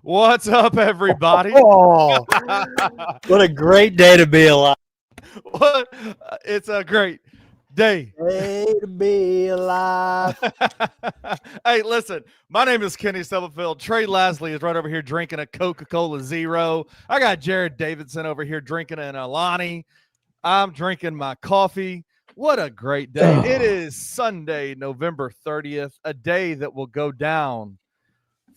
What's up, everybody? Oh, what a great day to be alive. What? It's a great day. Day to be alive. Hey, listen, my name is Kenny Silverfield. Trey Lasley is right over here drinking a Coca-Cola Zero. I got Jared Davidson over here drinking an Alani. I'm drinking my coffee. What a great day. It is Sunday, November 30th, a day that will go down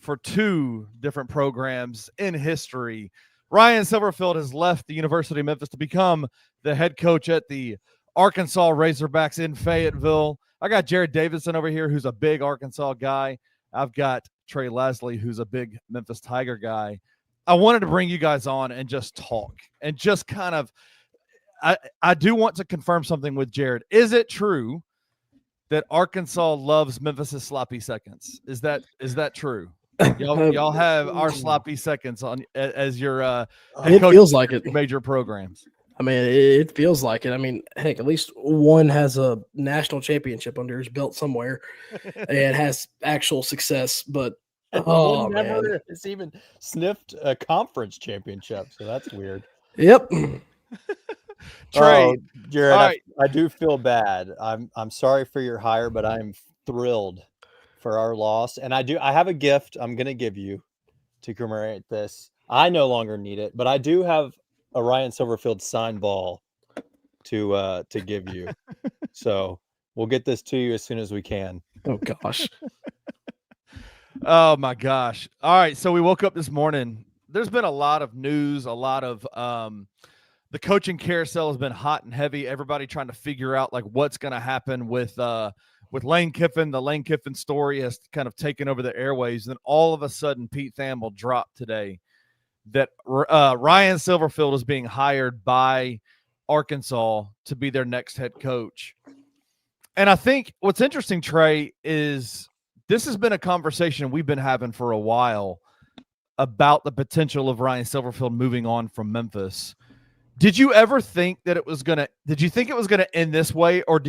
for two different programs in history. Ryan Silverfield has left the University of Memphis to become the head coach at the Arkansas Razorbacks in Fayettville. I got Jared Davidson over here, who's a big Arkansas guy. I've got Trey Lasley, who's a big Memphis Tiger guy. I wanted to bring you guys on and just talk and just kind of I do want to confirm something with Jared. Is it true that Arkansas loves Memphis' sloppy seconds? Is that true? Y'all have our sloppy seconds on as your head it coach feels like it. major programs. I mean, it feels like it. I mean, heck, at least one has a national championship under his belt somewhere and has actual success. But One never has even sniffed a conference championship, so that's weird. Yep. Trey, Jared, all right. I do feel bad. I'm sorry for your hire, but I'm thrilled for our loss. And I have a gift I'm going to give you to commemorate this. I no longer need it, but I do have a Ryan Silverfield signed ball to give you. So we'll get this to you as soon as we can. Oh gosh. Oh my gosh. All right, so we woke up this morning. There's been a lot of news, a lot of the coaching carousel has been hot and heavy. Everybody trying to figure out like what's going to happen with Lane Kiffin. The Lane Kiffin story has kind of taken over the airwaves. And then all of a sudden, Pete Thamel dropped today that Ryan Silverfield is being hired by Arkansas to be their next head coach. And I think what's interesting, Trey, is this has been a conversation we've been having for a while about the potential of Ryan Silverfield moving on from Memphis. Did you ever think that did you think it was going to end this way? Or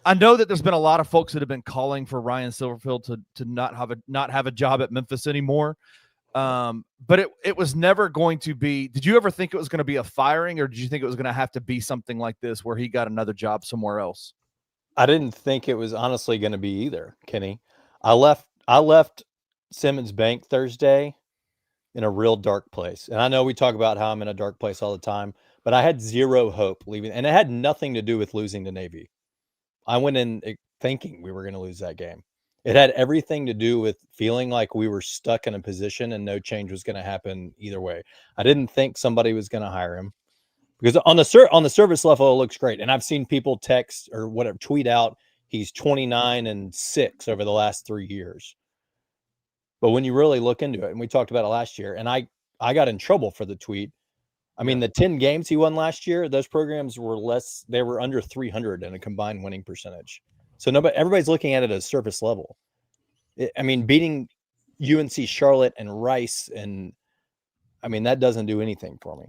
I know that there's been a lot of folks that have been calling for Ryan Silverfield to not have a job at Memphis anymore. But it was never going to be. Did you ever think it was going to be a firing, or did you think it was going to have to be something like this where he got another job somewhere else? I didn't think it was honestly going to be either, Kenny. I left Simmons Bank Thursday in a real dark place. And I know we talk about how I'm in a dark place all the time, but I had zero hope leaving. And it had nothing to do with losing to Navy. I went in thinking we were going to lose that game. It had everything to do with feeling like we were stuck in a position and no change was going to happen either way. I didn't think somebody was going to hire him because on the service level, it looks great. And I've seen people text or whatever, tweet out, he's 29-6 over the last 3 years. But when you really look into it, and we talked about it last year, and I got in trouble for the tweet. I mean, the 10 games he won last year, those programs were they were under 300 in a combined winning percentage. So everybody's looking at it as surface level. Beating UNC Charlotte and Rice, and I mean, that doesn't do anything for me.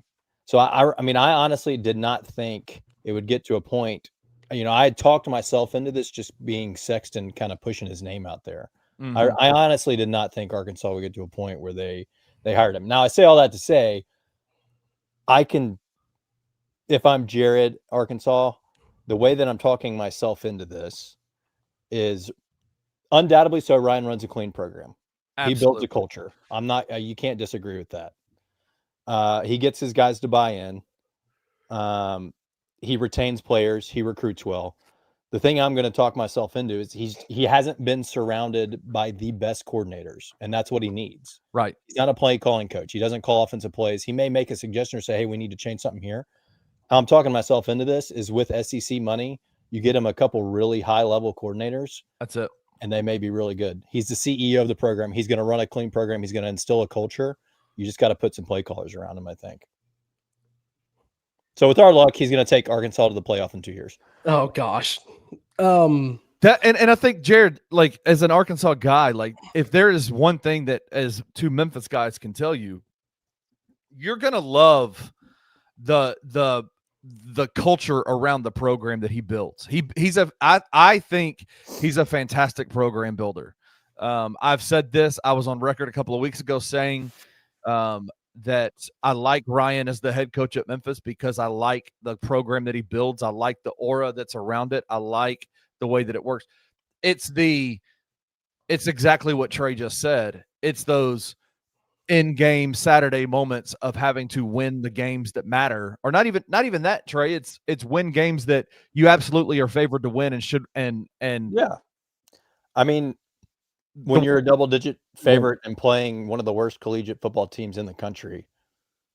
So I honestly did not think it would get to a point. I had talked myself into this just being Sexton kind of pushing his name out there. Mm-hmm. I honestly did not think Arkansas would get to a point where they hired him. Now, I say all that to say, if I'm Jared, Arkansas, the way that I'm talking myself into this is undoubtedly so Ryan runs a clean program. Absolutely. He builds a culture. You can't disagree with that. He gets his guys to buy in. He retains players. He recruits well. The thing I'm going to talk myself into is he hasn't been surrounded by the best coordinators, and that's what he needs. Right. He's not a play calling coach. He doesn't call offensive plays. He may make a suggestion or say, hey, we need to change something here. How I'm talking myself into this is with SEC money, you get him a couple really high-level coordinators. That's it. And they may be really good. He's the CEO of the program. He's going to run a clean program. He's going to instill a culture. You just got to put some play callers around him, I think. So with our luck, he's going to take Arkansas to the playoff in 2 years. Oh gosh. That and I think Jared, like as an Arkansas guy, like if there is one thing that as two Memphis guys can tell you, you're gonna love the culture around the program that he built. I think he's a fantastic program builder. I've said this. I was on record a couple of weeks ago saying that I like Ryan as the head coach at Memphis because I like the program that he builds. I like the aura that's around it. I like the way that it works. It's exactly what Trey just said. It's those in-game Saturday moments of having to win the games that matter, or not even that, Trey. It's win games that you absolutely are favored to win and should and yeah. I mean, when you're a double-digit favorite and playing one of the worst collegiate football teams in the country,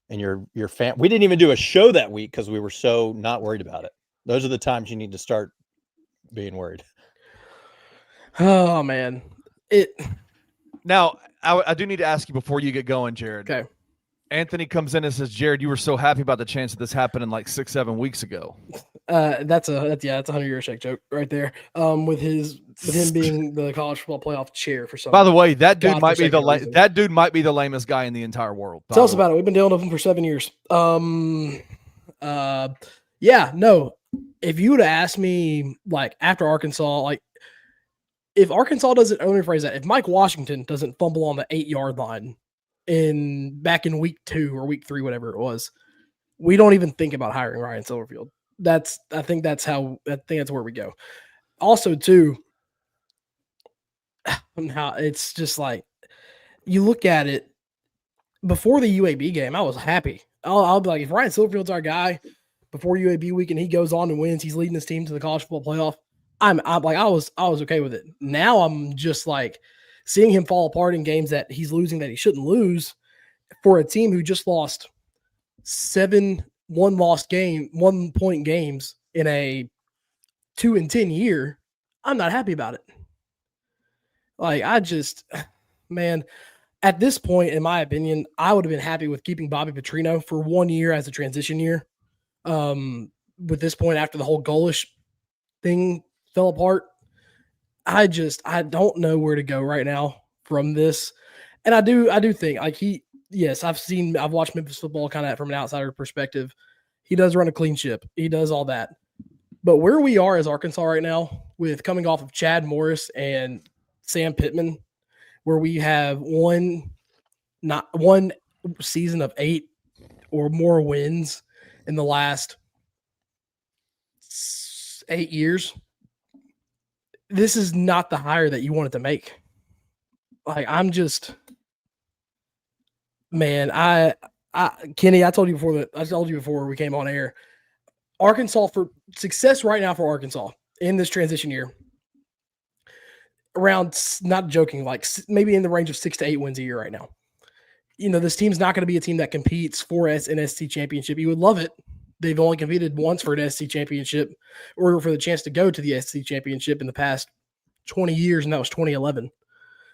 and your fan, we didn't even do a show that week because we were so not worried about it. Those are the times you need to start being worried. Oh man, Now I do need to ask you before you get going, Jared. Okay. Anthony comes in and says, Jared, you were so happy about the chance that this happened in like 6-7 weeks ago. That's a 100-year shake joke right there. With him being the college football playoff chair for some. By the way, that dude might be the lamest guy in the entire world. Tell us about it. We've been dealing with him for 7 years. Yeah, no. If you would have asked me like after Arkansas, like if Arkansas doesn't, let me rephrase that. If Mike Washington doesn't fumble on the 8-yard line back in week 2 or week 3, whatever it was, we don't even think about hiring Ryan Silverfield. I think that's where we go. Also, too, how it's just like you look at it before the UAB game, I was happy. I'll be like, if Ryan Silverfield's our guy before UAB week and he goes on and wins, he's leading his team to the college football playoff. I'm like, I was okay with it. Now I'm just like seeing him fall apart in games that he's losing that he shouldn't lose for a team who just lost 7 1-point games in a 2-10 year. I'm not happy about it. Like man, at this point, in my opinion, I would have been happy with keeping Bobby Petrino for 1 year as a transition year. With this point, after the whole goalish thing fell apart, I don't know where to go right now from this. And I do think like I've watched Memphis football kind of from an outsider perspective. He does run a clean ship. He does all that. But where we are as Arkansas right now, with coming off of Chad Morris and Sam Pittman, where we have one season of 8 or more wins in the last 8 years, this is not the hire that you wanted to make. Like, Kenny, I told you before we came on air, Arkansas, for success right now for Arkansas in this transition year, around, not joking, like maybe in the range of 6 to 8 wins a year right now. You know, this team's not going to be a team that competes for an SEC championship. You would love it. They've only competed once for an SEC championship or for the chance to go to the SEC championship in the past 20 years, and that was 2011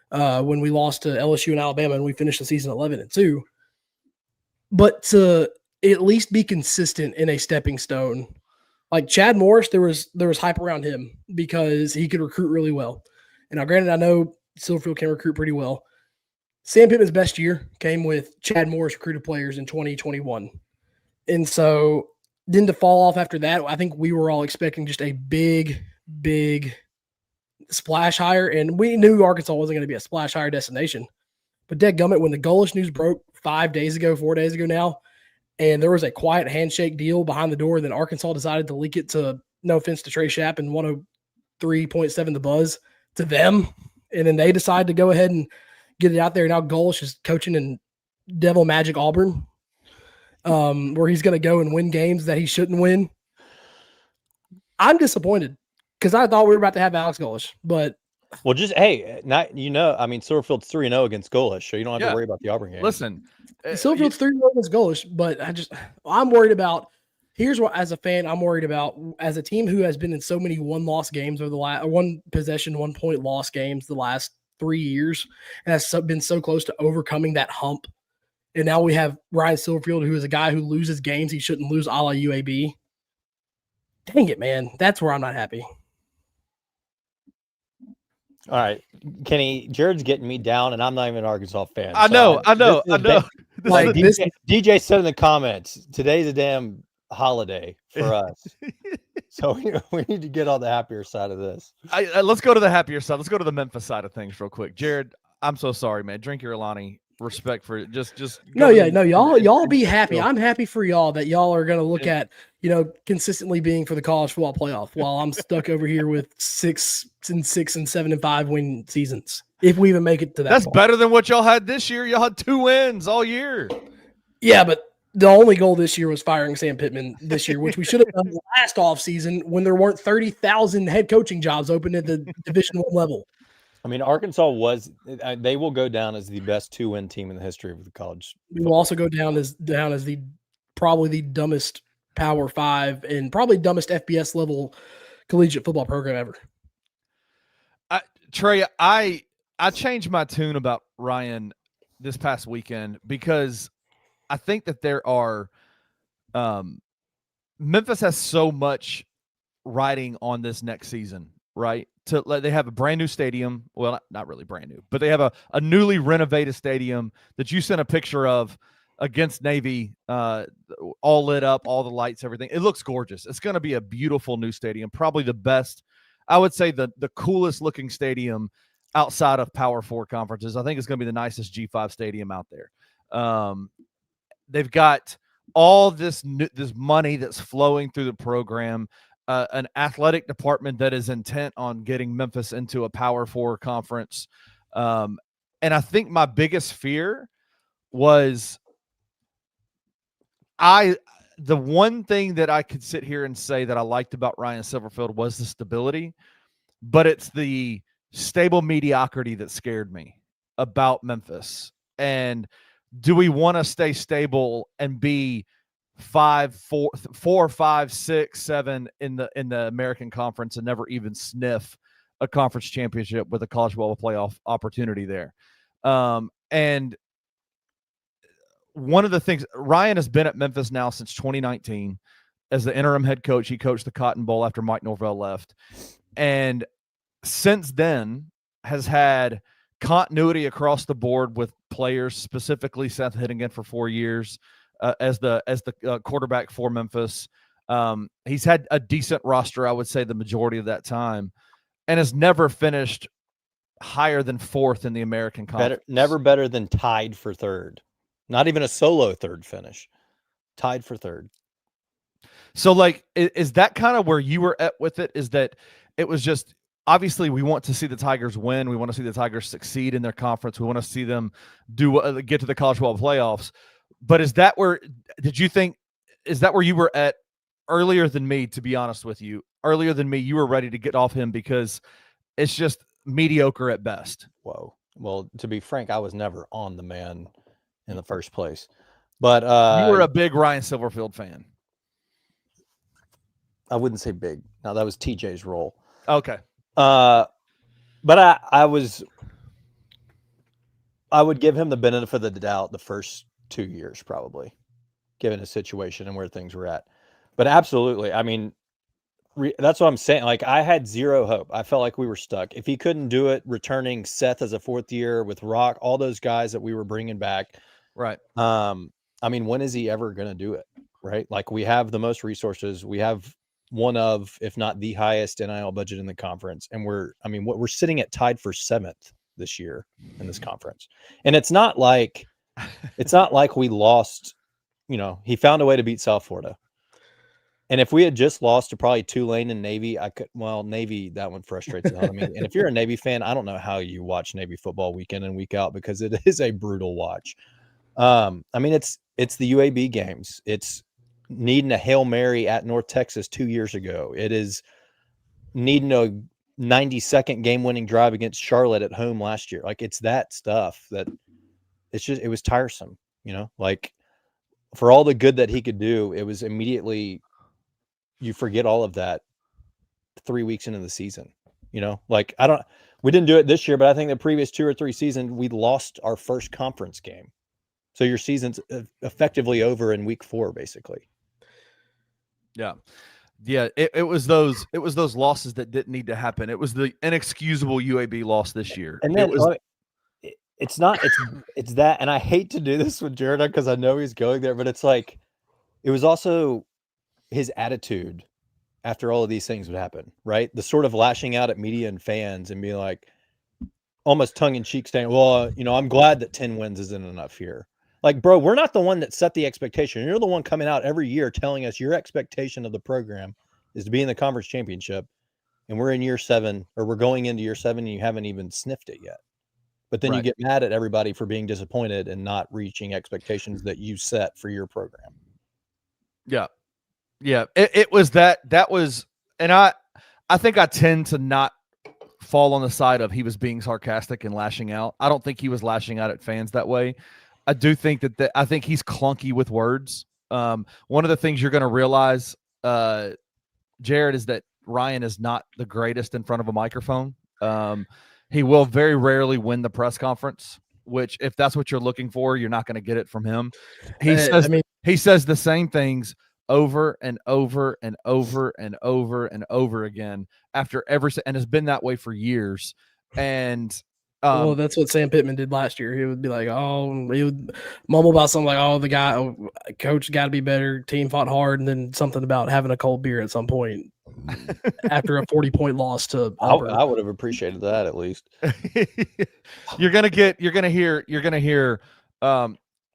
when we lost to LSU and Alabama, and we finished the season 11-2. But to at least be consistent in a stepping stone, like Chad Morris, there was hype around him because he could recruit really well. And now, granted, I know Silverfield can recruit pretty well. Sam Pittman's best year came with Chad Morris recruited players in 2021. And so then to fall off after that, I think we were all expecting just a big, big splash hire. And we knew Arkansas wasn't going to be a splash hire destination. But dadgummit, when the goalish news broke 4 days ago now, and there was a quiet handshake deal behind the door, then Arkansas decided to leak it to, no offense to Trey Shapp and 103.7 The Buzz, to them. And then they decided to go ahead and get it out there. Now Goalish is coaching in Devil Magic Auburn, where he's going to go and win games that he shouldn't win. I'm disappointed because I thought we were about to have Alex Goalish, but well, just Silverfield's 3-0 against Goalish, so you don't have to worry about the Auburn game. Listen, Silverfield's 3-0 against Goalish, but I'm worried about. Here's what, as a fan, I'm worried about as a team who has been in so many one-loss games over the last 1 possession, 1 point loss games the last 3 years, and has been so close to overcoming that hump. And now we have Ryan Silverfield, who is a guy who loses games he shouldn't lose, a la UAB. Dang it, man. That's where I'm not happy. All right, Kenny, Jared's getting me down, and I'm not even an Arkansas fan. I know. Like DJ said in the comments, today's a damn holiday for us. So we need to get on the happier side of this. Let's go to the happier side. Let's go to the Memphis side of things real quick. Jared, I'm so sorry, man. Drink your Alani. Respect for it. Just No, go yeah, to- no, y'all be and- happy. I'm happy for y'all that y'all are going to look And- at, consistently being for the college football playoff while I'm stuck over here with 6 and 7 and 5 win seasons. If we even make it to that. That's point. better than what y'all had this year. Y'all had 2 wins all year. Yeah, but the only goal this year was firing Sam Pittman this year, which we should have done last offseason when there weren't 30,000 head coaching jobs open at the Division I level. I mean, Arkansas they will go down as the best 2-win team in the history of the college. We will also go down as the probably the dumbest Power 5 and probably dumbest FBS level collegiate football program ever. Trey, I changed my tune about Ryan this past weekend because I think that there are Memphis has so much riding on this next season, right? They have a brand new stadium. Well, not really brand new, but they have a newly renovated stadium that you sent a picture of against Navy, all lit up, all the lights, everything. It looks gorgeous. It's going to be a beautiful new stadium, probably the best. I would say the coolest looking stadium outside of Power 4 conferences. I think it's going to be the nicest G5 stadium out there. They've got all this money that's flowing through the program. An athletic department that is intent on getting Memphis into a Power 4 conference. And I think my biggest fear was the one thing that I could sit here and say that I liked about Ryan Silverfield was the stability, but it's the stable mediocrity that scared me about Memphis. And do we want to stay stable and be 4, 5, 6, 7 in the American Conference and never even sniff a conference championship with a college football playoff opportunity there? And one of the things, Ryan has been at Memphis now since 2019 as the interim head coach. He coached the Cotton Bowl after Mike Norvell left, and since then has had continuity across the board with players, specifically Seth Hittigan for 4 years. As the quarterback for Memphis. He's had a decent roster, I would say, the majority of that time, and has never finished higher than 4th in the American Conference. Never better than tied for 3rd. Not even a solo 3rd finish. Tied for 3rd. So, like, is that kind of where you were at with it? Is that it was just, obviously, we want to see the Tigers win. We want to see the Tigers succeed in their conference. We want to see them get to the college football playoffs. But is that where you were at earlier than me, to be honest with you? Earlier than me, you were ready to get off him because it's just mediocre at best. Whoa. Well, to be frank, I was never on the man in the first place. But you were a big Ryan Silverfield fan. I wouldn't say big. No, that was TJ's role. Okay. But I would give him the benefit of the doubt the first 2 years, probably, given his situation and where things were at. But absolutely, I mean, that's what I'm saying. Like, I had zero hope. I felt like we were stuck. If he couldn't do it, returning Seth as a 4th year with Rock, all those guys that we were bringing back. Right. I mean, when is he ever going to do it? Right. Like, we have the most resources. We have one of, if not the highest NIL budget in the conference. And we're sitting at tied for 7th this year in this conference. And it's not like we lost, he found a way to beat South Florida. And if we had just lost to probably Tulane and Navy, Navy, that one frustrates the hell out of me. And if you're a Navy fan, I don't know how you watch Navy football week in and week out, because it is a brutal watch. I mean, it's the UAB games. It's needing a Hail Mary at North Texas 2 years ago. It is needing a 90-second game-winning drive against Charlotte at home last year. Like, it's that stuff that it was tiresome, like, for all the good that he could do, it was immediately, you forget all of that 3 weeks into the season, like, we didn't do it this year, but I think the previous 2 or 3 seasons, we lost our first conference game. So your season's effectively over in week 4, basically. Yeah. Yeah. It was those losses that didn't need to happen. It was the inexcusable UAB loss this year. And then it's that, and I hate to do this with Jared because I know he's going there, but it's like, it was also his attitude after all of these things would happen, right? The sort of lashing out at media and fans and being like, almost tongue-in-cheek saying, well, I'm glad that 10 wins isn't enough here. Like, bro, we're not the one that set the expectation. You're the one coming out every year telling us your expectation of the program is to be in the conference championship, and we're in year 7, or we're going into year 7, and you haven't even sniffed it yet. But then you get mad at everybody for being disappointed and not reaching expectations that you set for your program. Yeah. Yeah. It was that was, and I think I tend to not fall on the side of he was being sarcastic and lashing out. I don't think he was lashing out at fans that way. I do think I think he's clunky with words. One of the things you're going to realize, Jared, is that Ryan is not the greatest in front of a microphone. He will very rarely win the press conference, which if that's what you're looking for, you're not going to get it from him. He says the same things over and over and over and over and over again after and has been that way for years. And well, that's what Sam Pittman did last year. He would be like, he would mumble about something like, the coach got to be better. Team fought hard. And then something about having a cold beer at some point after a 40-point loss to Auburn. I would have appreciated that at least. You're going to hear,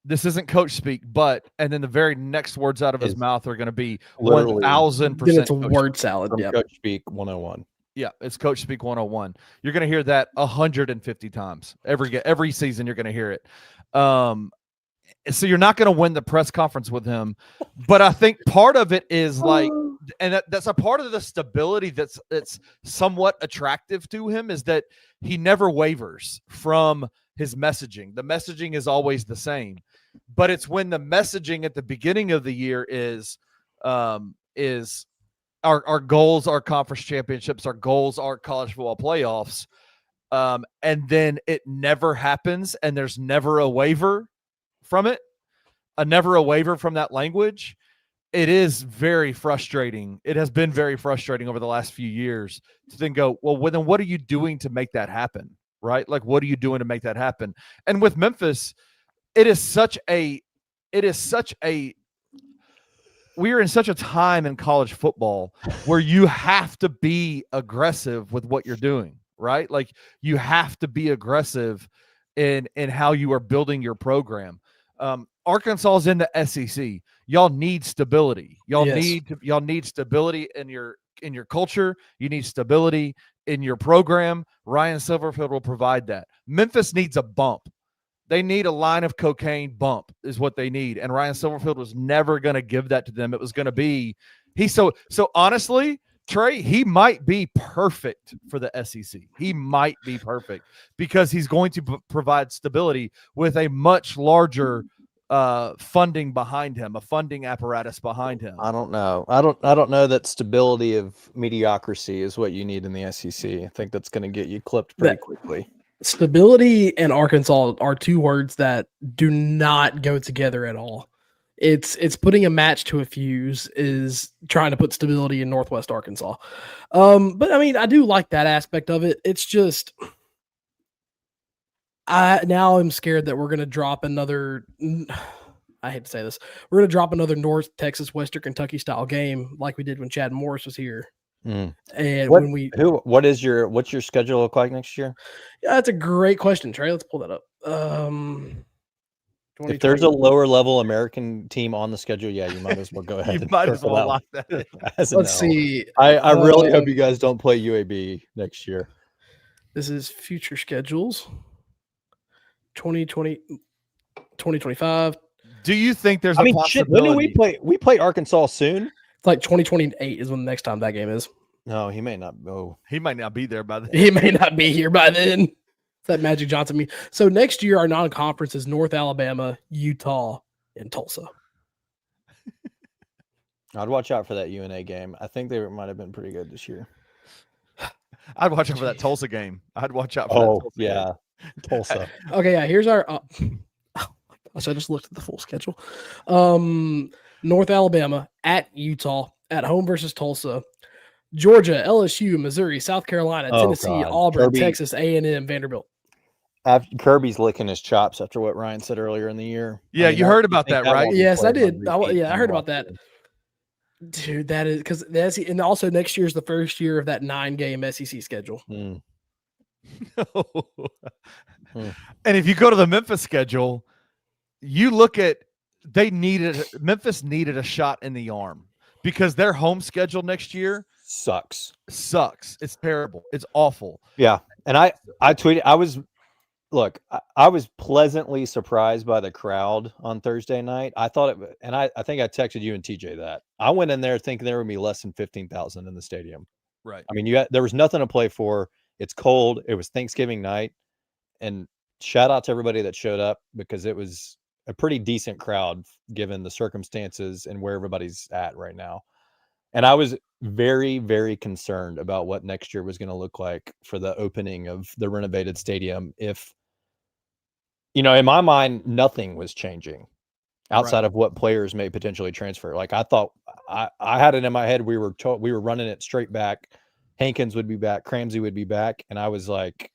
this isn't coach speak, but, and then the very next words out of his mouth are going to be 1,000%. It's a word salad. Yeah. Coach speak 101. Yeah, it's Coach Speak 101. You're going to hear that 150 times every season. You're going to hear it. So you're not going to win the press conference with him, but I think part of it is like, and that's a part of the stability that's somewhat attractive to him, is that he never wavers from his messaging. The messaging is always the same, but it's when the messaging at the beginning of the year is our goals are conference championships, our goals are college football playoffs. And then it never happens, and there's never a waiver from it, never a waiver from that language. It is very frustrating. It has been very frustrating over the last few years to then go, well, then what are you doing to make that happen? Right? Like, what are you doing to make that happen? And with Memphis, we are in such a time in college football where you have to be aggressive with what you're doing, right? Like, you have to be aggressive in how you are building your program. Arkansas is in the SEC. Y'all need stability. Y'all need stability in your culture. You need stability in your program. Ryan Silverfield will provide that. Memphis needs a bump. They need a line of cocaine bump is what they need. And Ryan Silverfield was never going to give that to them. It was going to be so honestly, Trey, he might be perfect for the SEC. He might be perfect because he's going to provide stability with a much larger funding behind him, a funding apparatus behind him. I don't know. I don't know that stability of mediocrity is what you need in the SEC. I think that's going to get you clipped pretty quickly. Stability and Arkansas are two words that do not go together at all. It's putting a match to a fuse is trying to put stability in Northwest Arkansas. But I mean, I do like that aspect of it. It's just, now I'm scared that we're going to drop another, I hate to say this, we're going to drop another North Texas, Western Kentucky style game like we did when Chad Morris was here. And what's your schedule look like next year? Yeah, that's a great question, Trey. Let's pull that up. If there's a lower level American team on the schedule, yeah, you might as well go ahead. You might as well lock that in. Let's see. I really hope you guys don't play UAB next year. This is future schedules. 2020, 2025. Do you think there's a possibility? When do we play? We play Arkansas soon. It's like 2028 is when the next time that game is. No, he may not. Oh, he might not be there by then. He may not be here by then. That Magic Johnson me. So next year, our non-conference is North Alabama, Utah, and Tulsa. I'd watch out for that UNA game. I think they might have been pretty good this year. I'd watch out for that Tulsa game. I'd watch out for that Tulsa game. Tulsa. Okay, yeah, here's our oh my gosh, I just looked at the full schedule. North Alabama at Utah, at home versus Tulsa, Georgia, LSU, Missouri, South Carolina, Tennessee, Auburn, Kirby. Texas, A&M, Vanderbilt. Kirby's licking his chops after what Ryan said earlier in the year. Yeah, you heard about that, right? Yes, I did. I heard about that. Dude, that is because that's and also next year is the first year of that 9-game SEC schedule. Hmm. And if you go to the Memphis schedule, you look at Memphis needed a shot in the arm because their home schedule next year Sucks. It's terrible. It's awful. Yeah. And I tweeted, I was pleasantly surprised by the crowd on Thursday night. I thought it, and I think I texted you and TJ that. I went in there thinking there would be less than 15,000 in the stadium. Right. I mean, there was nothing to play for. It's cold. It was Thanksgiving night. And shout out to everybody that showed up because it was a pretty decent crowd given the circumstances and where everybody's at right now. And I was very, very concerned about what next year was going to look like for the opening of the renovated stadium. If, in my mind, nothing was changing outside of what players may potentially transfer. Like I thought, I had it in my head. We were running it straight back. Hankins would be back. Cramsey would be back. And I was like,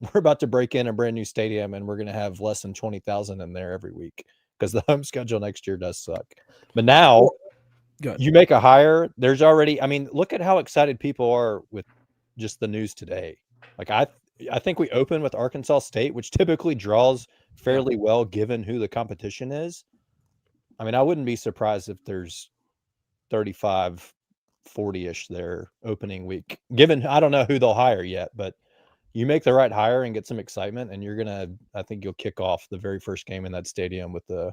we're about to break in a brand new stadium and we're going to have less than 20,000 in there every week because the home schedule next year does suck. But now you make a hire. There's already, look at how excited people are with just the news today. Like I think we open with Arkansas State, which typically draws fairly well given who the competition is. I wouldn't be surprised if there's 35, 40-ish there opening week, given I don't know who they'll hire yet, but you make the right hire and get some excitement and I think you'll kick off the very first game in that stadium with a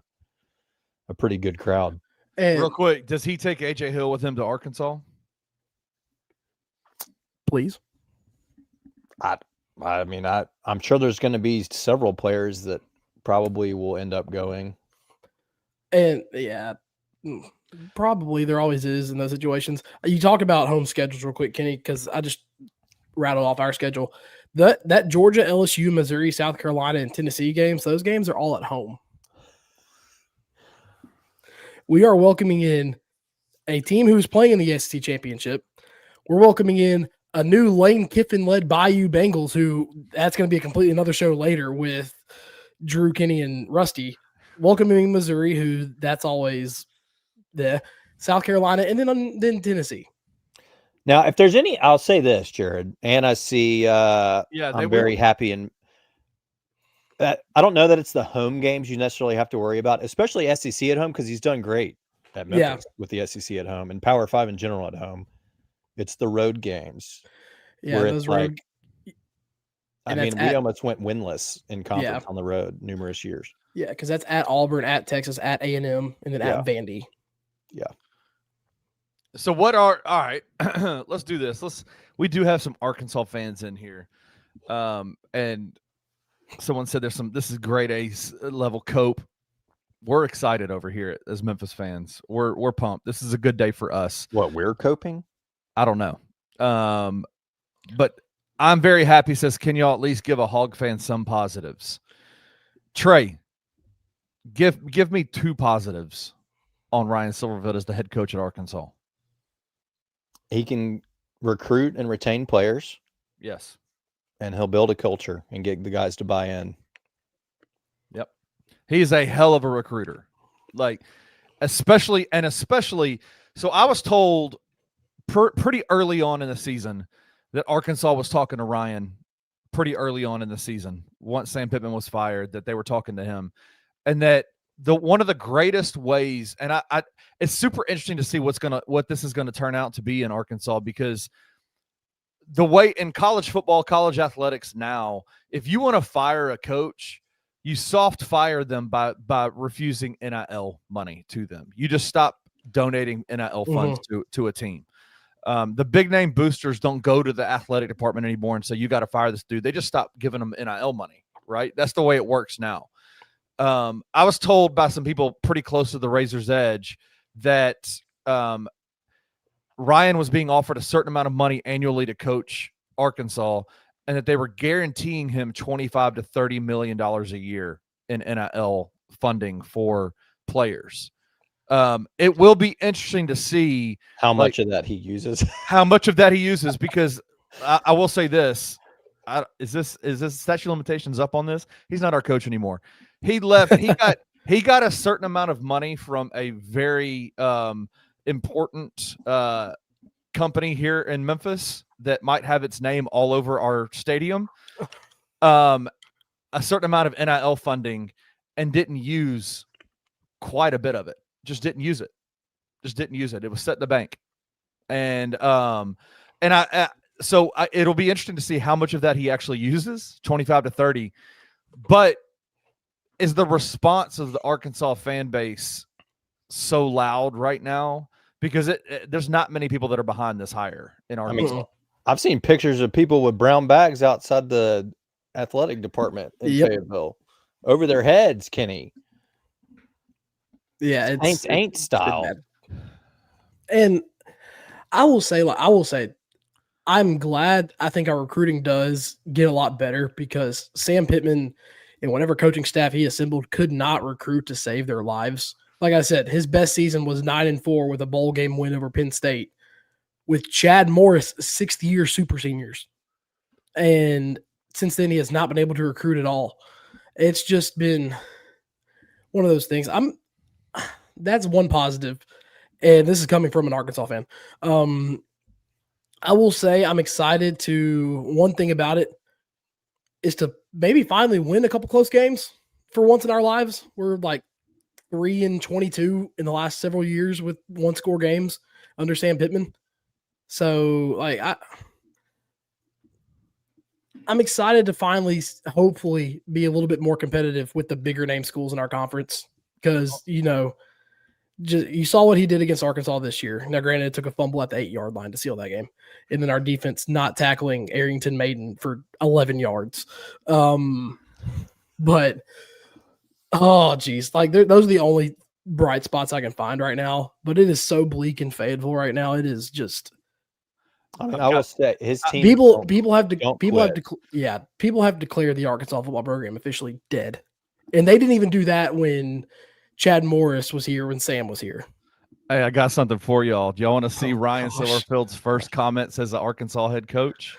pretty good crowd. And real quick, does he take AJ Hill with him to Arkansas? Please. I'm sure there's going to be several players that probably will end up going. And yeah, probably there always is in those situations. You talk about home schedules real quick, Kenny, because I just rattled off our schedule. That Georgia, LSU, Missouri, South Carolina, and Tennessee games, those games are all at home. We are welcoming in a team who's playing in the SEC championship. We're welcoming in a new Lane Kiffin-led Bayou Bengals, who that's going to be a completely another show later with Drew, Kenny, and Rusty. Welcoming Missouri, who that's always the South Carolina, and then Tennessee. Now, if there's any, I'll say this, Jared, and I see, I'm very happy. And I don't know that it's the home games you necessarily have to worry about, especially SEC at home, because he's done great at Memphis with the SEC at home and Power 5 in general at home. It's the road games. Yeah, those road. We almost went winless in conference on the road numerous years. Yeah, because that's at Auburn, at Texas, at A&M, and then at Vandy. Yeah. So all right, let's do this. We do have some Arkansas fans in here. And someone said this is grade A level cope. We're excited over here as Memphis fans. We're pumped. This is a good day for us. What, we're coping? I don't know. But I'm very happy. Says, can y'all at least give a Hog fan some positives? Trey, give me 2 positives on Ryan Silverfield as the head coach at Arkansas. He can recruit and retain players. Yes. And he'll build a culture and get the guys to buy in. Yep. He's a hell of a recruiter. Like, especially, so I was told pretty early on in the season that Arkansas was talking to Ryan pretty early on in the season. Once Sam Pittman was fired, that they were talking to him. And that one of the greatest ways, and I it's super interesting to see what this is gonna turn out to be in Arkansas, because the way in college football, college athletics now, if you want to fire a coach, you soft fire them by refusing NIL money to them. You just stop donating NIL funds to a team. The big name boosters don't go to the athletic department anymore and say, you got to fire this dude. They just stop giving them NIL money, right? That's the way it works now. I was told by some people pretty close to the Razor's Edge that Ryan was being offered a certain amount of money annually to coach Arkansas, and that they were guaranteeing him $25 to $30 million a year in NIL funding for players. It will be interesting to see how much of that he uses. Because I will say this: is this statute of limitations up on this? He's not our coach anymore. He left. He got a certain amount of money from a very important company here in Memphis that might have its name all over our stadium a certain amount of NIL funding and didn't use quite a bit of it. Just didn't use it. It was set in the bank. And it'll be interesting to see how much of that he actually uses, 25 to 30. But is the response of the Arkansas fan base so loud right now? Because there's not many people that are behind this hire in Arkansas. I mean, I've seen pictures of people with brown bags outside the athletic department in Fayettville over their heads, Kenny. Yeah, it's ain't style. And I will say, I'm glad. I think our recruiting does get a lot better because Sam Pittman and whatever coaching staff he assembled could not recruit to save their lives. Like I said, his best season was 9-4 with a bowl game win over Penn State with Chad Morris, 6th-year super seniors. And since then, he has not been able to recruit at all. It's just been one of those things. That's one positive, and this is coming from an Arkansas fan. I will say I'm excited to – one thing about it is to maybe finally win a couple close games for once in our lives. We're like 3-22 in the last several years with one-score games under Sam Pittman. So, I'm excited to finally, hopefully, be a little bit more competitive with the bigger name schools in our conference because, you saw what he did against Arkansas this year. Now, granted, it took a fumble at the 8-yard line to seal that game. And then our defense not tackling Arrington Maiden for 11 yards. But, oh, geez. Those are the only bright spots I can find right now. But it is so bleak in Fayetteville right now. It is just – I mean, I will say his team. People have declared the Arkansas football program officially dead, and they didn't even do that when Chad Morris was here, when Sam was here. Hey, I got something for y'all. Do y'all want to see Ryan Silverfield's first comments as the Arkansas head coach?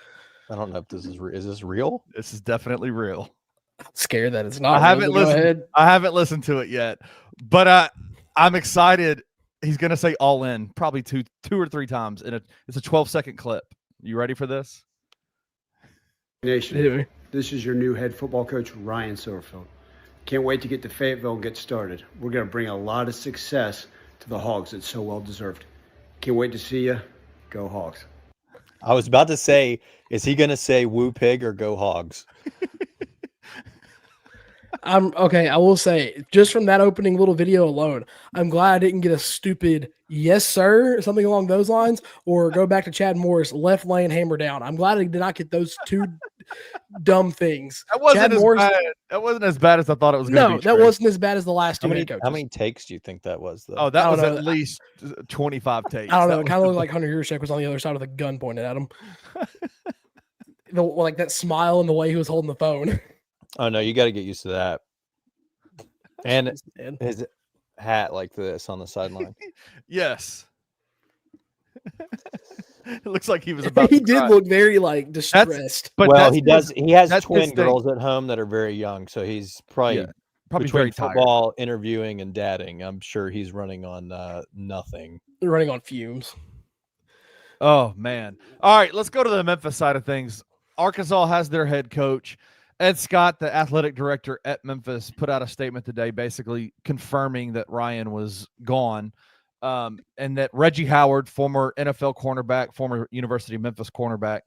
I don't know if this is this real. This is definitely real. I'm scared that it's not. I haven't listened to it yet, but I'm excited. He's going to say all in probably two or three times. It's a 12-second clip. You ready for this? Nation, this is your new head football coach, Ryan Silverfield. Can't wait to get to Fayetteville and get started. We're going to bring a lot of success to the Hogs. It's so well deserved. Can't wait to see you. Go Hogs. I was about to say, is he going to say woo pig or go Hogs? I will say, just from that opening little video alone, I'm glad I didn't get a stupid yes, sir, or something along those lines, or go back to Chad Morris, left lane, hammer down. I'm glad I did not get those two dumb things. That wasn't as bad as I thought it was going to be. No, that wasn't as bad as the last two head coaches. How many takes do you think that was, though? Oh, that was at least 25 takes. I don't know. It kind of looked like Hunter Yurchek was on the other side of the gun pointed at him. Like that smile and the way he was holding the phone. Oh, no, you got to get used to that. And his hat like this on the sideline. Yes. It looks like he was about He to did cry. look very distressed. He does. He has twin girls at home that are very young, so he's probably very between tired. football, interviewing, and dadding. I'm sure he's running on nothing. Running on fumes. Oh, man. All right, let's go to the Memphis side of things. Arkansas has their head coach. Ed Scott, the athletic director at Memphis, put out a statement today basically confirming that Ryan was gone and that Reggie Howard, former NFL cornerback, former University of Memphis cornerback,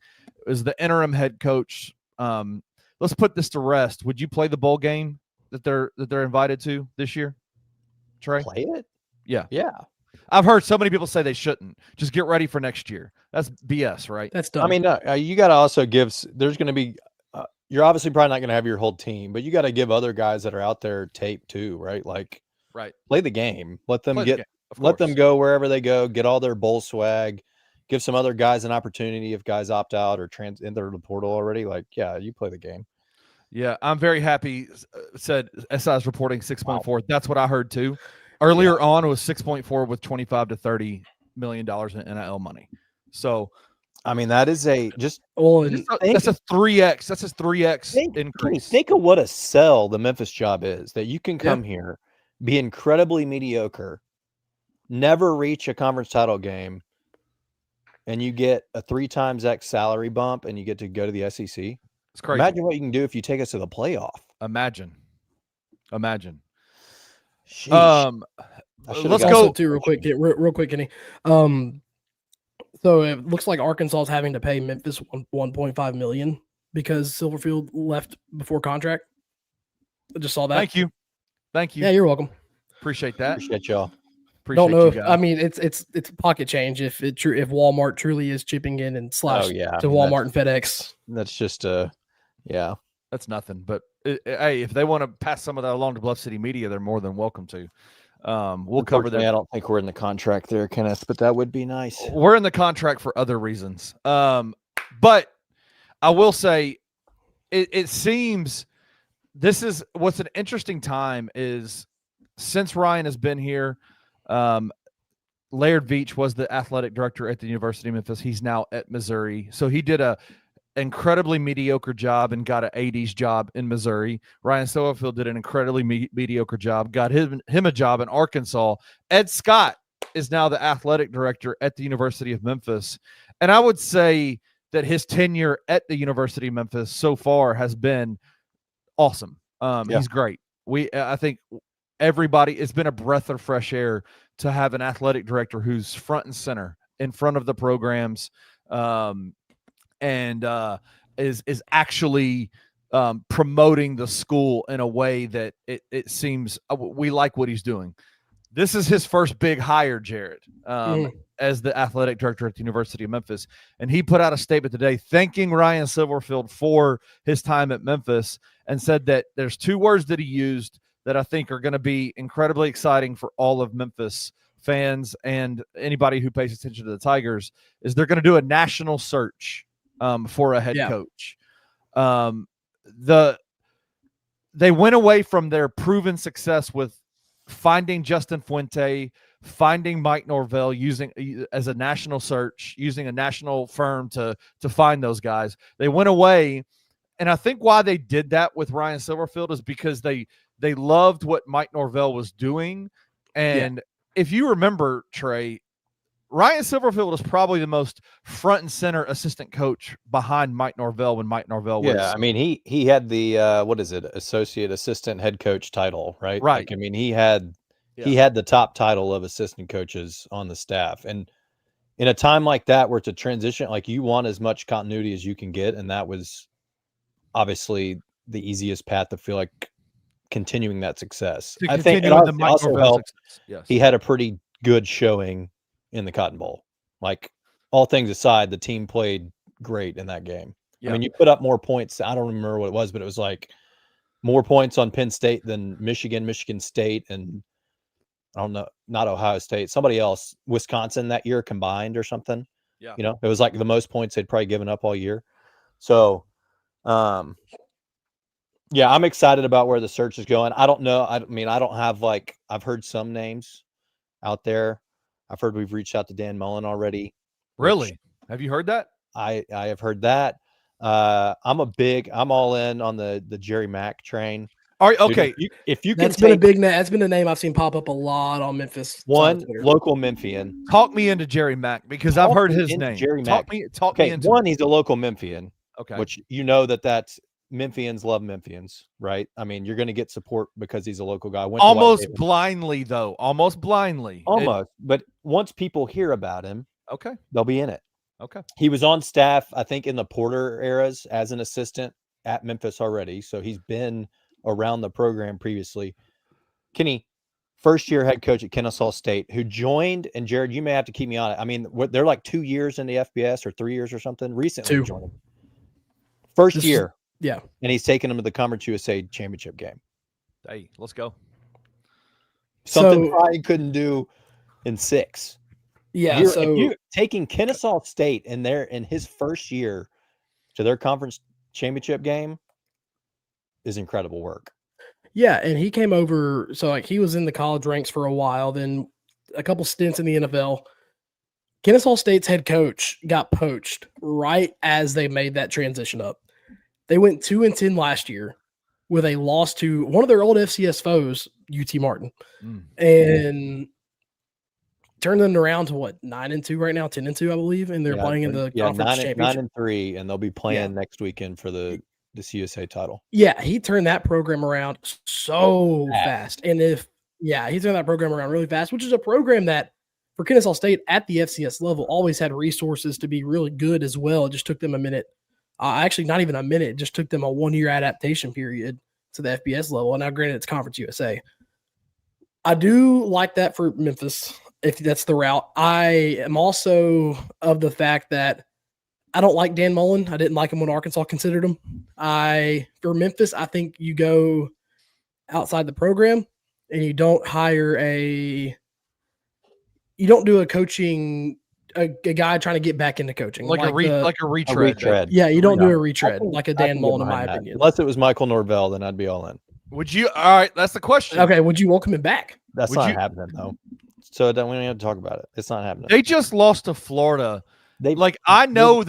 is the interim head coach. Let's put this to rest. Would you play the bowl game that they're invited to this year, Trey? Play it? Yeah. Yeah. I've heard so many people say they shouldn't. Just get ready for next year. That's BS, right? That's dumb. I mean, you got to also give – there's going to be you're obviously probably not going to have your whole team, but you got to give other guys that are out there tape too, right? Like, play the game. Let them let them go wherever they go. Get all their bowl swag. Give some other guys an opportunity if guys opt out or enter the portal already. Like, yeah, you play the game. Yeah, I'm very happy. Said SI's reporting 6.4. Wow. That's what I heard too. Earlier on, it was 6.4 with $25 to $30 million in NIL money. So. I mean, that is that's a 3x. That's a 3x increase. Think of what a sell the Memphis job is, that you can come here, be incredibly mediocre, never reach a conference title game, and you get a 3 times X salary bump, and you get to go to the SEC. It's crazy. Imagine what you can do if you take us to the playoff. Imagine. Sheesh. Let's go too real quick, Kenny. So it looks like Arkansas is having to pay Memphis $1.5 million because Silverfield left before contract. I just saw that. Thank you. Yeah, you're welcome. Appreciate that. Appreciate y'all. Don't know. I mean, it's pocket change if Walmart truly is chipping in and slash to Walmart and FedEx. That's just that's nothing. But hey, if they want to pass some of that along to Bluff City Media, they're more than welcome to. We'll cover that. I don't think we're in the contract there, Kenneth, but that would be nice. We're in the contract for other reasons. But I will say, it seems this is what's an interesting time is since Ryan has been here. Laird Veach was the athletic director at the University of Memphis. He's now at Missouri. So he did a incredibly mediocre job and got an AD's job in Missouri. Ryan Silverfield did an incredibly mediocre job, got him a job in Arkansas. Ed Scott is now the athletic director at the University of Memphis. And I would say that his tenure at the University of Memphis so far has been awesome. He's great. I think everybody, it's been a breath of fresh air to have an athletic director who's front and center in front of the programs, and is actually promoting the school in a way that it seems we like what he's doing. This is his first big hire, Jared, as the athletic director at the University of Memphis. And he put out a statement today thanking Ryan Silverfield for his time at Memphis and said that there's 2 words that he used that I think are going to be incredibly exciting for all of Memphis fans and anybody who pays attention to the Tigers, is they're going to do a national search for a head coach. They went away from their proven success with finding Justin Fuente, finding Mike Norvell using as a national search, using a national firm to find those guys. They went away, and I think why they did that with Ryan Silverfield is because they loved what Mike Norvell was doing. And if you remember, Trey, Ryan Silverfield was probably the most front and center assistant coach behind Mike Norvell when Mike Norvell was. Yeah, I mean, he had the associate assistant head coach title, right? Right. Like, I mean, he had the top title of assistant coaches on the staff. And in a time like that where it's a transition, like you want as much continuity as you can get, and that was obviously the easiest path to feel like continuing that success. I think it also helped. Yes. He had a pretty good showing in the Cotton Bowl. Like, all things aside, the team played great in that game. Yeah. I mean, you put up more points. I don't remember what it was, but it was like more points on Penn State than Michigan State, and I don't know, not Ohio State, somebody else, Wisconsin that year combined or something. Yeah. You know, it was like the most points they'd probably given up all year. So, yeah, I'm excited about where the search is going. I don't know. I mean, I don't have I've heard some names out there. I've heard we've reached out to Dan Mullen already. Really? Have you heard that? I have heard that. I'm all in on the Jerry Mack train. All right, okay. Dude, if you can, that's been a big name. That's been a name I've seen pop up a lot on Memphis. One local Memphian. Talk me into Jerry Mack because I've heard his name. Jerry Mack. Talk me into. One, he's a local Memphian. Okay. Which that's Memphians love Memphians, right? I mean, you're going to get support because he's a local guy. Almost blindly, though. Almost blindly. But once people hear about him, okay, they'll be in it. Okay. He was on staff, I think, in the Porter eras as an assistant at Memphis already. So he's been around the program previously. Kenny, first-year head coach at Kennesaw State, who joined, and Jared, you may have to keep me on it. I mean, they're like 2 years in the FBS or 3 years or something. Recently joined. First year. Yeah. And he's taking them to the Conference USA championship game. Hey, let's go. Something Ryan couldn't do in 6. Yeah. If you're taking Kennesaw State in his first year to their conference championship game is incredible work. Yeah. And he came over. So he was in the college ranks for a while, then a couple stints in the NFL. Kennesaw State's head coach got poached right as they made that transition up. They went 2-10 last year with a loss to one of their old FCS foes, UT Martin. And turned them around to what 9-2 right now, 10-2, I believe, and they're playing in the conference championship. 9-3, and they'll be playing next weekend for the CUSA title. Yeah, he turned that program around so fast, and he turned that program around really fast, which is a program that for Kennesaw State at the FCS level always had resources to be really good as well. It just took them a minute. Actually, not even a minute. It just took them a 1-year adaptation period to the FBS level. And now, granted, it's Conference USA. I do like that for Memphis, if that's the route. I am also of the fact that I don't like Dan Mullen. I didn't like him when Arkansas considered him. For Memphis, I think you go outside the program and you don't do a coaching a guy trying to get back into coaching, like a retread. Yeah, you don't do a retread like a Dan Mullen, in my opinion. Unless it was Michael Norvell, then I'd be all in. Would you? All right, that's the question. Okay, would you welcome him back? That's not happening though. So we don't have to talk about it. It's not happening. They just lost to Florida. I know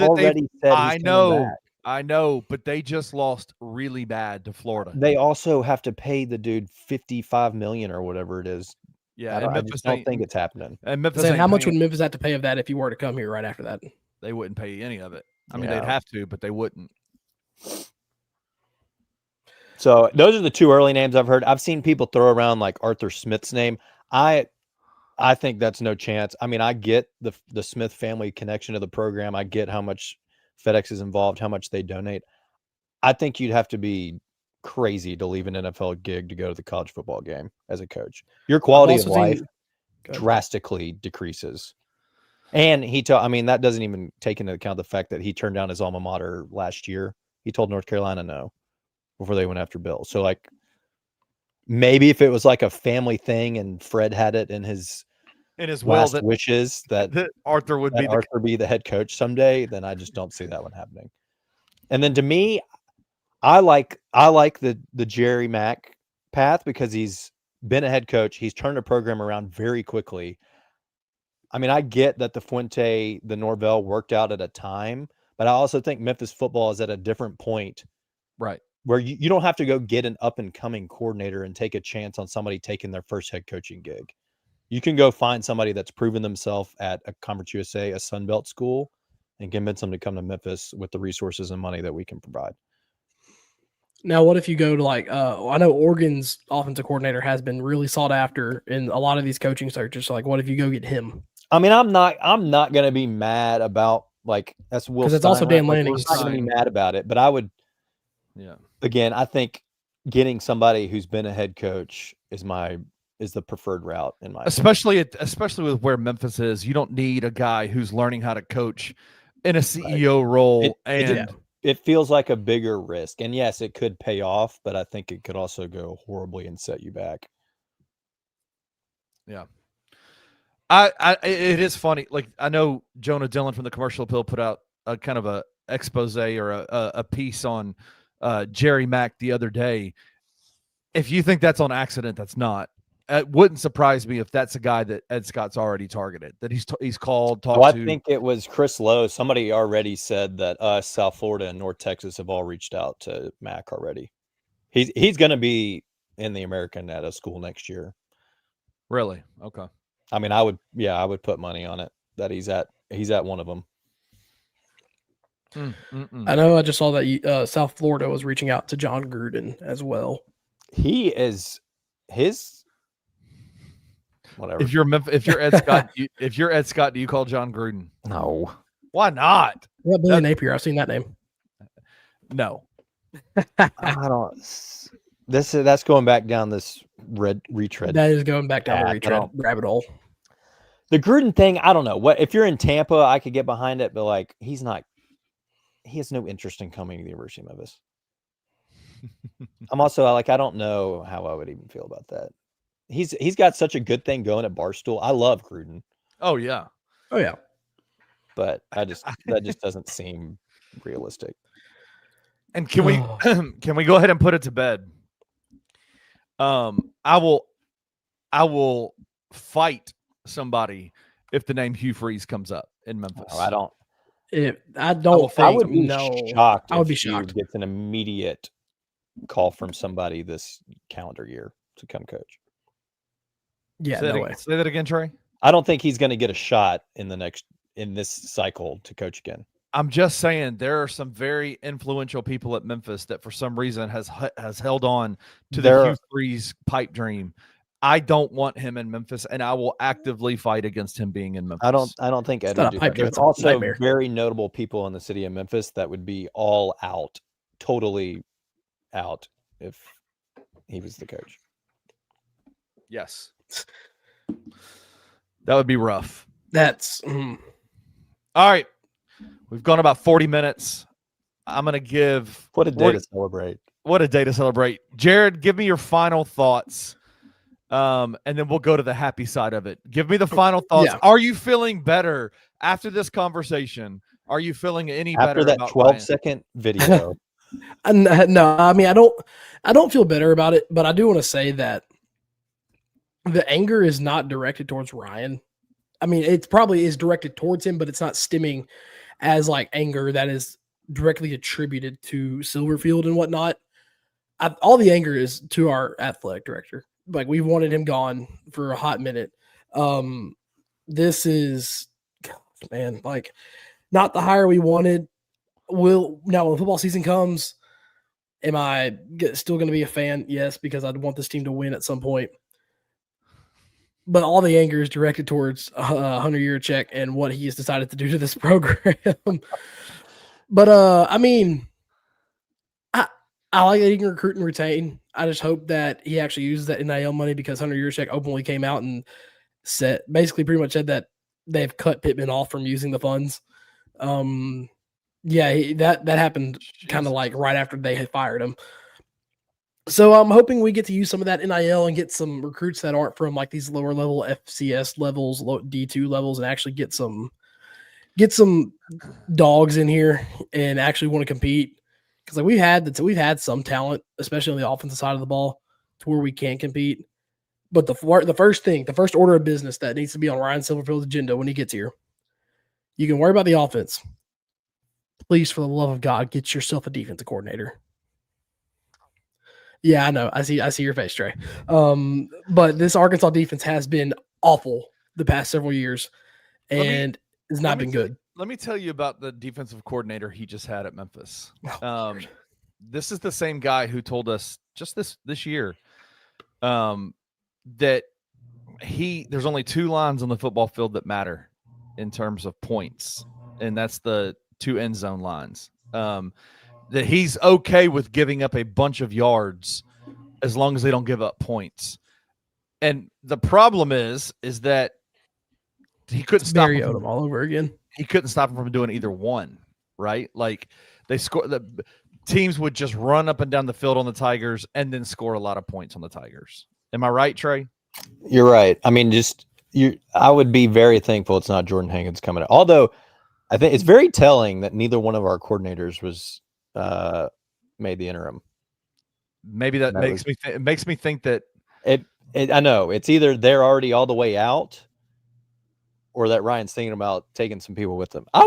but they just lost really bad to Florida. They also have to pay the dude $55 million or whatever it is. Yeah, I just don't think it's happening. And Memphis, how much would Memphis have to pay of that if you were to come here right after that? They wouldn't pay any of it. I mean, they'd have to, but they wouldn't. So those are the two early names I've heard. I've seen people throw around like Arthur Smith's name. I think that's no chance. I mean, I get the Smith family connection to the program. I get how much FedEx is involved, how much they donate. I think you'd have to be crazy to leave an NFL gig to go to the college football game as a coach. Your quality of life drastically decreases. And that doesn't even take into account the fact that he turned down his alma mater last year. He told North Carolina no before they went after Bill. So like maybe if it was like a family thing and Fred had it in his will wishes that Arthur would be the head coach someday, then I just don't see that one happening. And then to me, I like the Jerry Mack path because he's been a head coach. He's turned a program around very quickly. I mean, I get that the Fuente, the Norvell worked out at a time, but I also think Memphis football is at a different point, right? Where you don't have to go get an up and coming coordinator and take a chance on somebody taking their first head coaching gig. You can go find somebody that's proven themselves at a Conference USA, a Sunbelt school, and convince them to come to Memphis with the resources and money that we can provide. Now, what if you go to I know Oregon's offensive coordinator has been really sought after in a lot of these coaching searches. So like, what if you go get him? I mean, I'm not going to be mad about that's Will, because it's also Dan Lanning's. I'm not going to be mad about it, but I would. Yeah. Again, I think getting somebody who's been a head coach is the preferred route in my especially with where Memphis is. You don't need a guy who's learning how to coach in a CEO role, it feels like a bigger risk. And yes, it could pay off, but I think it could also go horribly and set you back. Yeah. It is funny. Like, I know Jonah Dillon from the Commercial Appeal put out a kind of a expose or a piece on Jerry Mack the other day. If you think that's on accident, that's not. It wouldn't surprise me if that's a guy that Ed Scott's already targeted, that he's called, talked to. I think it was Chris Lowe. Somebody already said that South Florida and North Texas have all reached out to Mack already. He's going to be in the American at a school next year. Really? Okay. I mean, I would put money on it that he's at one of them. I know. I just saw that South Florida was reaching out to John Gruden as well. He is his. Whatever. If you're Ed Scott, do you call John Gruden? No. Why not? Yeah, Billy Napier. I've seen that name. No. I don't. That's going back down this retread. That is going back down the retread rabbit hole. The Gruden thing, I don't know. What if you're in Tampa, I could get behind it, but like he has no interest in coming to the University of Memphis. I'm also I don't know how I would even feel about that. He's got such a good thing going at Barstool. I love Gruden. Oh yeah. But that just doesn't seem realistic. And can we go ahead and put it to bed? I will fight somebody if the name Hugh Freeze comes up in Memphis. No, I don't. I would be shocked. I would be shocked. Gets an immediate call from somebody this calendar year to come coach. Yeah, say that again, Trey. I don't think he's going to get a shot in this cycle to coach again. I'm just saying there are some very influential people at Memphis that for some reason has held on to the Hugh Freeze pipe dream. I don't want him in Memphis, and I will actively fight against him being in Memphis. I don't think Ed not would a do pipe that. dream, There's it's a also nightmare. very notable people in the city of Memphis that would be all out, totally out if he was the coach. Yes. That would be rough. That's all right. We've gone about 40 minutes. I'm going to give what a day to celebrate. What a day to celebrate. Jared, give me your final thoughts. And then we'll go to the happy side of it. Give me the final thoughts. Yeah. Are you feeling better after this conversation? Are you feeling any better after that about 12-second video? No, I mean, I don't feel better about it, but I do want to say that the anger is not directed towards Ryan. I mean, it probably is directed towards him, but it's not stemming as like anger that is directly attributed to Silverfield and whatnot. All the anger is to our athletic director. Like, we've wanted him gone for a hot minute. This is, man, like, not the hire we wanted. Now when the football season comes, am I still going to be a fan? Yes, because I'd want this team to win at some point. But all the anger is directed towards Hunter Yurachek and what he has decided to do to this program. But I mean, I like that he can recruit and retain. I just hope that he actually uses that NIL money, because Hunter Yurachek openly came out and basically pretty much said that they've cut Pittman off from using the funds. Yeah, that happened kind of like right after they had fired him. So I'm hoping we get to use some of that NIL and get some recruits that aren't from like these lower level FCS levels, low D2 levels, and actually get some dogs in here and actually want to compete. Because like we've had some talent, especially on the offensive side of the ball, to where we can compete. But the first order of business that needs to be on Ryan Silverfield's agenda when he gets here, you can worry about the offense. Please, for the love of God, get yourself a defensive coordinator. Yeah, I know. I see your face, Trey. But this Arkansas defense has been awful the past several years, and it's not been good. Let me tell you about the defensive coordinator he just had at Memphis. This is the same guy who told us just this year that there's only two lines on the football field that matter in terms of points, and that's the two end zone lines. That he's okay with giving up a bunch of yards as long as they don't give up points. And the problem is that he couldn't stop him all over again. He couldn't stop him from doing either one, right? Like the teams would just run up and down the field on the Tigers and then score a lot of points on the Tigers. Am I right, Trey? You're right. I mean, I would be very thankful it's not Jordan Hankins coming out. Although I think it's very telling that neither one of our coordinators was made the interim. Maybe that makes me think that I know it's either they're already all the way out, or that Ryan's thinking about taking some people with them. I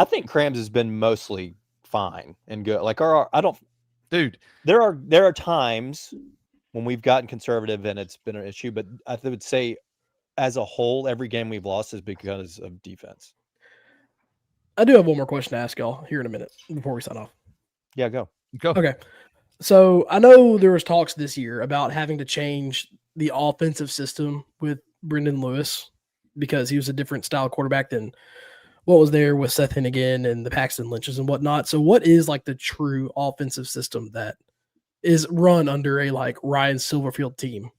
think Krams has been mostly fine and good. Like there are times when we've gotten conservative and it's been an issue, but I would say as a whole, every game we've lost is because of defense. I do have one more question to ask y'all here in a minute before we sign off. Yeah, go. Okay. So I know there was talks this year about having to change the offensive system with Brendan Lewis because he was a different style quarterback than what was there with Seth Hennigan and the Paxton Lynches and whatnot. So what is like the true offensive system that is run under a like Ryan Silverfield team?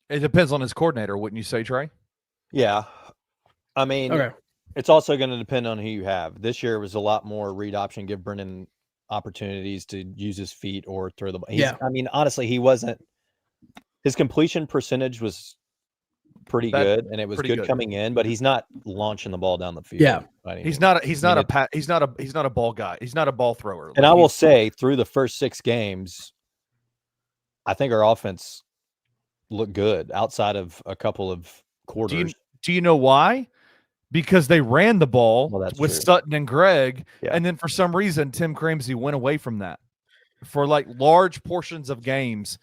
It depends on his coordinator, wouldn't you say, Trey? Yeah. I mean, It's also going to depend on who you have. This year was a lot more read option, give Brendan opportunities to use his feet or throw the ball. I mean, honestly, his completion percentage was pretty good, and it was good coming in, but he's not launching the ball down the field. Yeah. He's not a ball guy. He's not a ball thrower. And I will say through the first 6 games, I think our offense looked good outside of a couple of quarters. Do you know why? Because they ran the ball with true. Sutton and Greg, and then for some reason Tim Cramsey went away from that for like large portions of games.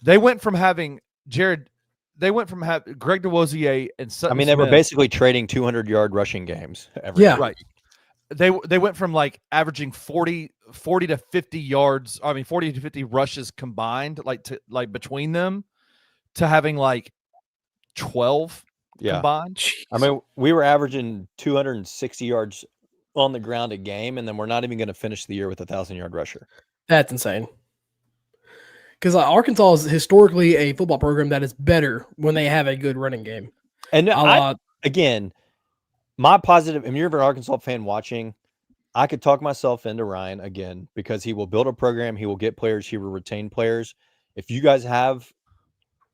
They went from having Jared. they went from Greg DeWosier and Sutton they were Smith. basically trading 200-yard rushing games every Yeah. year. Right. They went from like averaging 40 to 50 yards. 40 to 50 rushes combined, like between them, to having like 12 combined. Jeez. We were averaging 260 yards on the ground a game, and then we're not even going to finish the year with a 1,000-yard rusher. That's insane. Because Arkansas is historically a football program that is better when they have a good running game. And again, my positive, if you're an Arkansas fan watching, I could talk myself into Ryan again because he will build a program, he will get players, he will retain players. If you guys have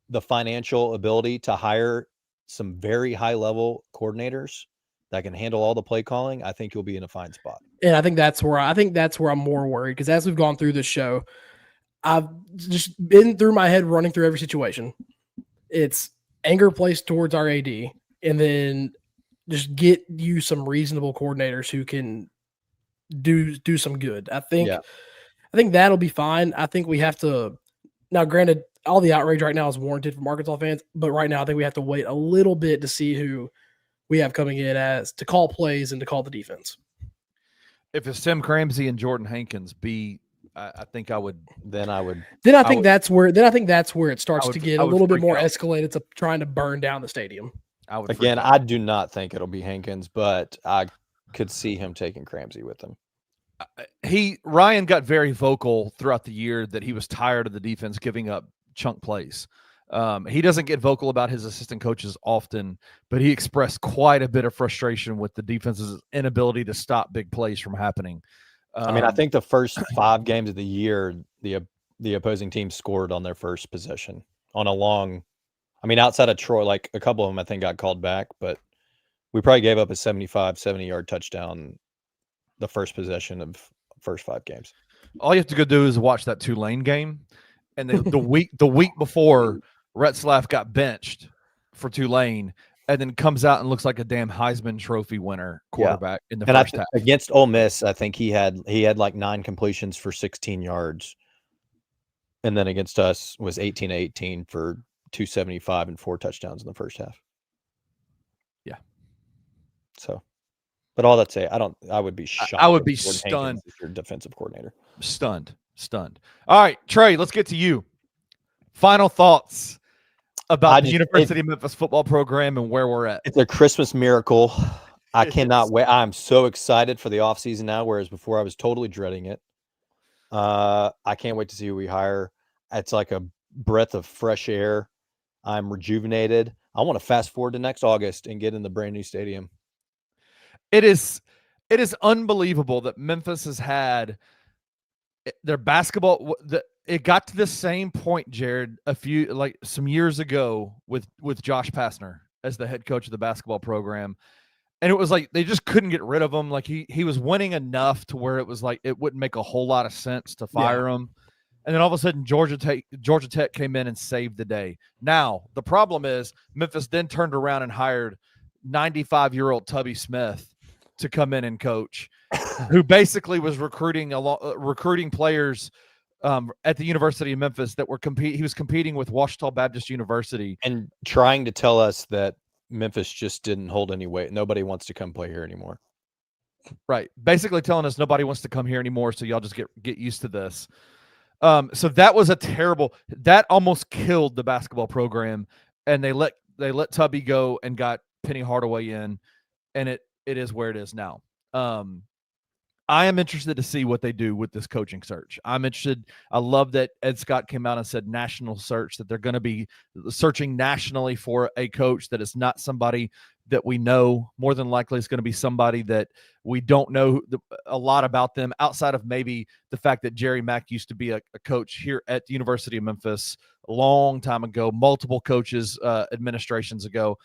the financial ability to hire some very high-level coordinators that can handle all the play calling, I think you'll be in a fine spot. And I think that's where I'm more worried, because as we've gone through this show, I've just been through my head running through every situation. It's anger placed towards our AD, and then just get you some reasonable coordinators who can do some good. I think that'll be fine. I think we have to now, granted, all the outrage right now is warranted from Arkansas fans, but right now I think we have to wait a little bit to see who we have coming in as to call plays and to call the defense. If it's Tim Cramsey and Jordan Hankins, I think I would. Then I think that's where it starts to get a little bit more escalated to trying to burn down the stadium. I do not think it'll be Hankins, but I could see him taking Cramsey with him. Ryan got very vocal throughout the year that he was tired of the defense giving up chunk plays. He doesn't get vocal about his assistant coaches often, but he expressed quite a bit of frustration with the defense's inability to stop big plays from happening. I think the first 5 games of the year, the opposing team scored on their first possession on a long. Outside of Troy, like a couple of them, I think got called back, but we probably gave up a 70-yard touchdown the first possession of first 5 games. All you have to go do is watch that Tulane game, and the week before, Retzlaff got benched for Tulane, and then comes out and looks like a damn Heisman Trophy winner quarterback in the first half. Against Ole Miss, I think he had like 9 completions for 16 yards, and then against us was 18-18 for 275 and 4 touchdowns in the first half. Yeah. So, but all that say, I would be shocked. I would be stunned if you're defensive coordinator. Stunned. All right, Trey, let's get to you. Final thoughts about the University of Memphis football program and where we're at. It's a Christmas miracle. I cannot wait. I'm so excited for the offseason now, whereas before I was totally dreading it. I can't wait to see who we hire. It's like a breath of fresh air. I'm rejuvenated. I want to fast forward to next August and get in the brand new stadium. It is unbelievable that Memphis has had their basketball. It got to the same point, Jared, some years ago with Josh Pastner as the head coach of the basketball program. And it was like they just couldn't get rid of him. Like he was winning enough to where it was like it wouldn't make a whole lot of sense to fire him. And then all of a sudden, Georgia Tech came in and saved the day. Now, the problem is Memphis then turned around and hired 95-year-old Tubby Smith to come in and coach, who basically was recruiting players at the University of Memphis that were he was competing with Ouachita Baptist University. And trying to tell us that Memphis just didn't hold any weight. Nobody wants to come play here anymore. Right. Basically telling us nobody wants to come here anymore, so y'all just get used to this. So that was that almost killed the basketball program, and they let Tubby go and got Penny Hardaway in, and it is where it is now. I am interested to see what they do with this coaching search. I'm interested. I love that Ed Scott came out and said national search, that they're going to be searching nationally for a coach that is not somebody that we know. More than likely it's going to be somebody that we don't know a lot about them outside of maybe the fact that Jerry Mack used to be a coach here at the University of Memphis a long time ago, multiple coaches, administrations ago.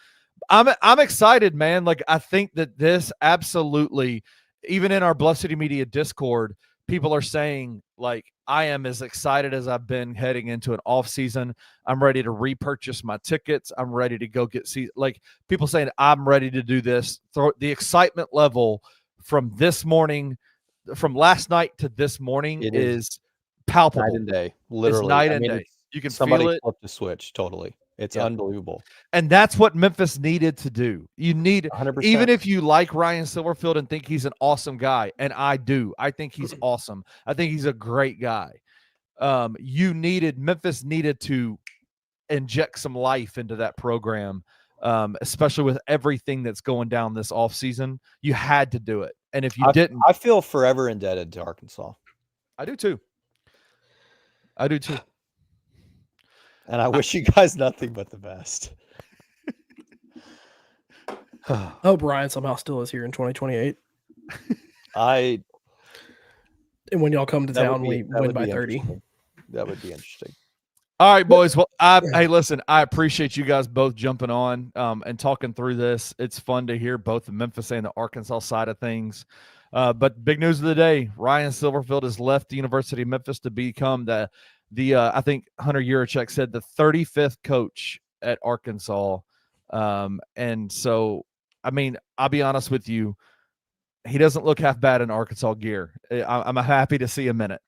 I'm excited, man. Like, I think that this absolutely, even in our Bluff City Media Discord, people are saying, like, I am as excited as I've been heading into an off season. I'm ready to repurchase my tickets. I'm ready to go like people saying I'm ready to do this. The excitement level from this morning, from last night to this morning is palpable. Night and day, literally. It's night and day. You can somebody feel it. flipped the switch totally. It's Yep. unbelievable. And that's what Memphis needed to do. You need, 100%. even if you like Ryan Silverfield and think he's an awesome guy, and I do, I think he's awesome. I think he's a great guy. Memphis needed to inject some life into that program, especially with everything that's going down this offseason. You had to do it. And if you didn't, I feel forever indebted to Arkansas. I do too. And I wish you guys nothing but the best. I hope Ryan somehow still is here in 2028. I And when y'all come to That town, would we be- that win would by be 30. interesting. That would be interesting. all right, boys. Well, hey, listen, I appreciate you guys both jumping on and talking through this. It's fun to hear both the Memphis and the Arkansas side of things. But big news of the day, Ryan Silverfield has left the University of Memphis to become the I think Hunter Yurachek said the 35th coach at Arkansas. And so, I mean, I'll be honest with you, he doesn't look half bad in Arkansas gear. I'm happy to see him in it.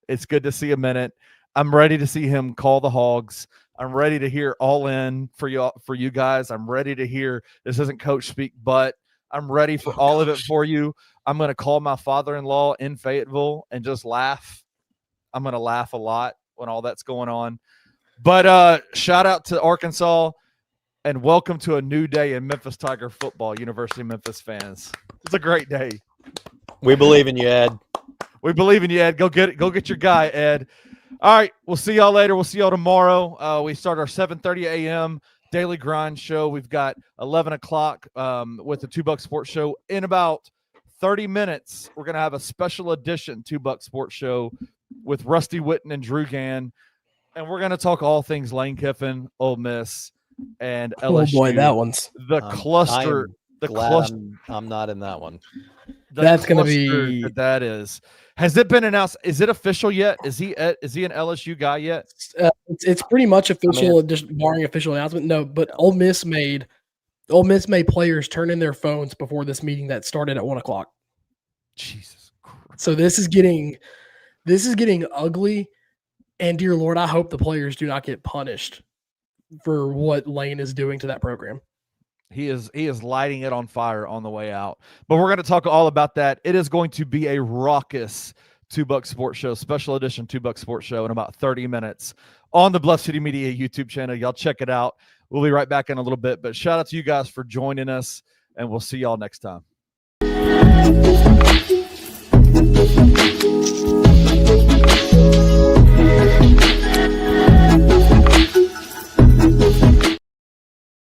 It's good to see him in it. I'm ready to see him call the Hogs. I'm ready to hear all in for you guys. I'm ready to hear this isn't coach speak, but I'm ready for all of it for you. I'm going to call my father-in-law in Fayettville and just laugh. I'm going to laugh a lot when all that's going on. But shout out to Arkansas and welcome to a new day in Memphis Tiger football, University of Memphis fans. It's a great day. We believe in you, Ed. We believe in you, Ed. Go get it. Go get your guy, Ed. All right. We'll see y'all later. We'll see y'all tomorrow. We start our 7:30 a.m. daily grind show. We've got 11 o'clock with the $2 Sports Show. In about 30 minutes, we're going to have a special edition $2 Sports Show with Rusty Witten and Drew Gann. And we're going to talk all things Lane Kiffin, Ole Miss, and LSU. Oh boy, that one's the cluster. The cluster. I'm not in that one. That's going to be that is. Has it been announced? Is it official yet? Is he an LSU guy yet? it's pretty much official, just barring official announcement. No, but Ole Miss made players turn in their phones before this meeting that started at 1:00. Jesus Christ. So this is getting ugly. And dear Lord, I hope the players do not get punished for what Lane is doing to that program. He is lighting it on fire on the way out. But we're going to talk all about that. It is going to be a raucous $2 Sports Show, special edition $2 Sports Show in about 30 minutes on the Bluff City Media YouTube channel. Y'all check it out. We'll be right back in a little bit. But shout out to you guys for joining us, and we'll see y'all next time.